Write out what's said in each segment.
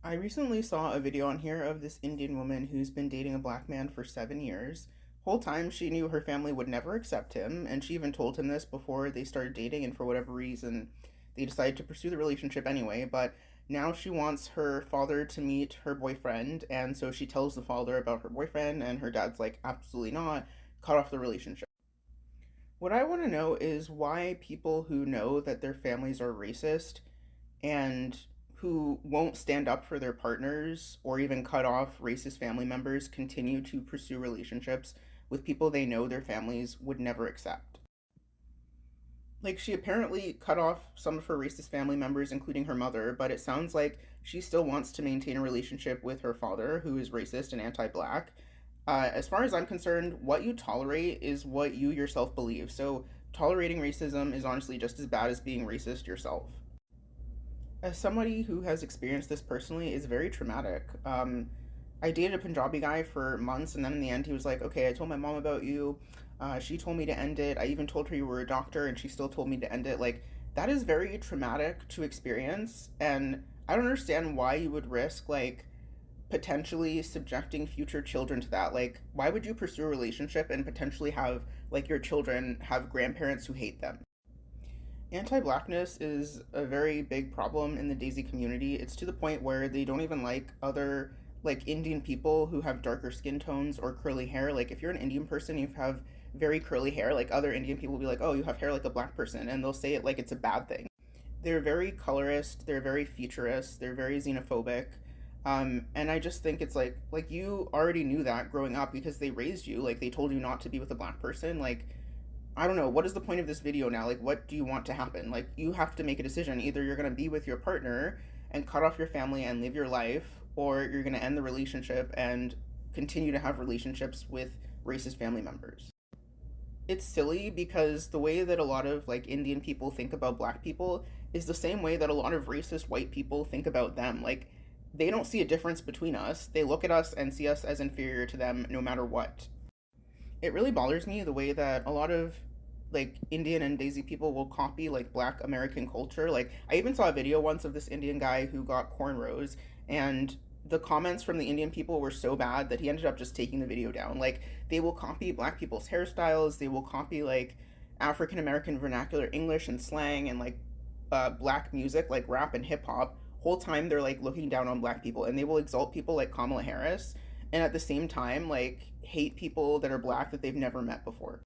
I recently saw a video on here of this Indian woman who's been dating a black man for 7 years. Whole time she knew her family would never accept him, and she even told him this before they started dating, and for whatever reason, they decided to pursue the relationship anyway. But now she wants her father to meet her boyfriend, and so she tells the father about her boyfriend, and her dad's like, absolutely not, cut off the relationship. What I want to know is why people who know that their families are racist and who won't stand up for their partners or even cut off racist family members continue to pursue relationships with people they know their families would never accept. Like, she apparently cut off some of her racist family members, including her mother, but it sounds like she still wants to maintain a relationship with her father, who is racist and anti black. As far as I'm concerned, what you tolerate is what you yourself believe. So, tolerating racism is honestly just as bad as being racist yourself. As somebody who has experienced this personally, is very traumatic. I dated a Punjabi guy for months, and then in the end, he was like, "Okay, I told my mom about you. She told me to end it. I even told her you were a doctor, and she still told me to end it." Like, that is very traumatic to experience, and I don't understand why you would risk like potentially subjecting future children to that. Like, why would you pursue a relationship and potentially have like your children have grandparents who hate them? Anti-blackness is a very big problem in the Daisy community. It's to the point where they don't even like other like Indian people who have darker skin tones or curly hair. Like, if you're an Indian person, you have very curly hair, like other Indian people will be like, "Oh, you have hair like a black person," and they'll say it like it's a bad thing. They're very colorist, they're very futurist, they're very xenophobic. And I just think it's like you already knew that growing up because they raised you, like they told you not to be with a black person. Like, I don't know, what is the point of this video now? Like, what do you want to happen? Like, you have to make a decision. Either you're going to be with your partner and cut off your family and live your life, or you're going to end the relationship and continue to have relationships with racist family members. It's silly because the way that a lot of like Indian people think about black people is the same way that a lot of racist white people think about them. Like, they don't see a difference between us. They look at us and see us as inferior to them no matter what. It really bothers me the way that a lot of like Indian and Daisy people will copy like black American culture. Like, I even saw a video once of this Indian guy who got cornrows, and the comments from the Indian people were so bad that he ended up just taking the video down. Like, they will copy black people's hairstyles, they will copy like African American vernacular English and slang and like black music like rap and hip hop. Whole time they're like looking down on black people, and they will exalt people like Kamala Harris, and at the same time like hate people that are black that they've never met before.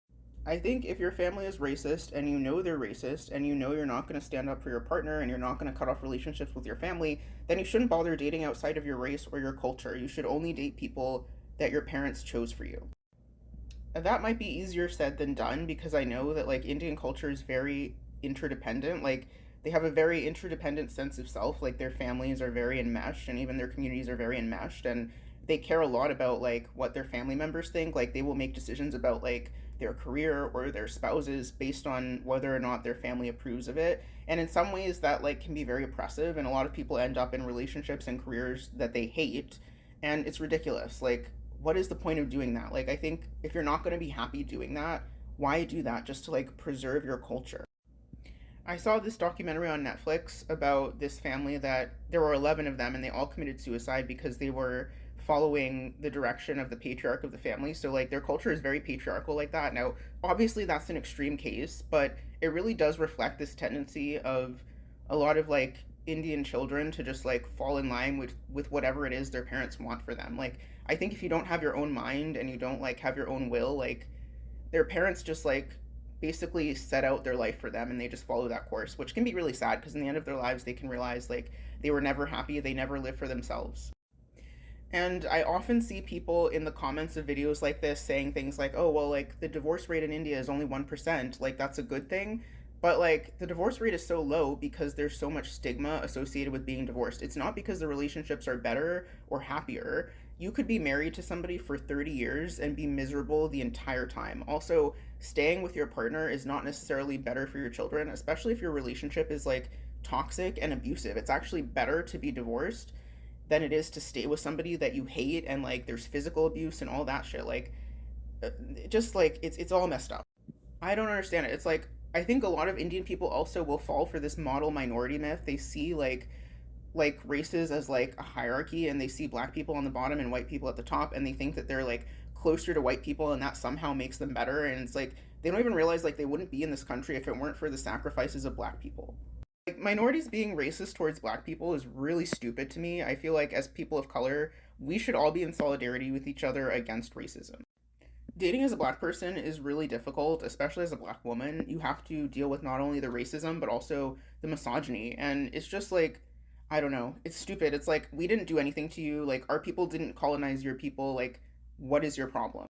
I think if your family is racist and you know they're racist and you know you're not going to stand up for your partner and you're not going to cut off relationships with your family, then you shouldn't bother dating outside of your race or your culture. You should only date people that your parents chose for you. That might be easier said than done because I know that like Indian culture is very interdependent. Like, they have a very interdependent sense of self. Like, their families are very enmeshed and even their communities are very enmeshed, and they care a lot about like what their family members think. Like, they will make decisions about like their career or their spouses based on whether or not their family approves of it. And in some ways that like can be very oppressive, and a lot of people end up in relationships and careers that they hate, and it's ridiculous. Like, what is the point of doing that? Like, I think if you're not going to be happy doing that, why do that just to like preserve your culture? I saw this documentary on Netflix about this family that there were 11 of them, and they all committed suicide because they were following the direction of the patriarch of the family. So like their culture is very patriarchal like that. Now, obviously that's an extreme case, but it really does reflect this tendency of a lot of like Indian children to just like fall in line with whatever it is their parents want for them. Like, I think if you don't have your own mind and you don't like have your own will, like their parents just like basically set out their life for them and they just follow that course, which can be really sad because in the end of their lives they can realize like they were never happy, they never lived for themselves. And I often see people in the comments of videos like this saying things like, "Oh, well, like the divorce rate in India is only 1%, like that's a good thing." But like the divorce rate is so low because there's so much stigma associated with being divorced. It's not because the relationships are better or happier. You could be married to somebody for 30 years and be miserable the entire time. Also, staying with your partner is not necessarily better for your children, especially if your relationship is like toxic and abusive. It's actually better to be divorced than it is to stay with somebody that you hate, and like there's physical abuse and all that shit. Like, just like it's all messed up. I don't understand it. It's like, I think a lot of Indian people also will fall for this model minority myth. They see like like races as like a hierarchy, and they see black people on the bottom and white people at the top, and they think that they're like closer to white people and that somehow makes them better. And it's like they don't even realize like they wouldn't be in this country if it weren't for the sacrifices of black people. Like minorities being racist towards black people is really stupid to me. I feel like as people of color, we should all be in solidarity with each other against racism. Dating as a black person is really difficult, especially as a black woman. You have to deal with not only the racism but also the misogyny, and it's just like I don't know, it's stupid. It's like we didn't do anything to you. Like our people didn't colonize your people. Like what is your problem?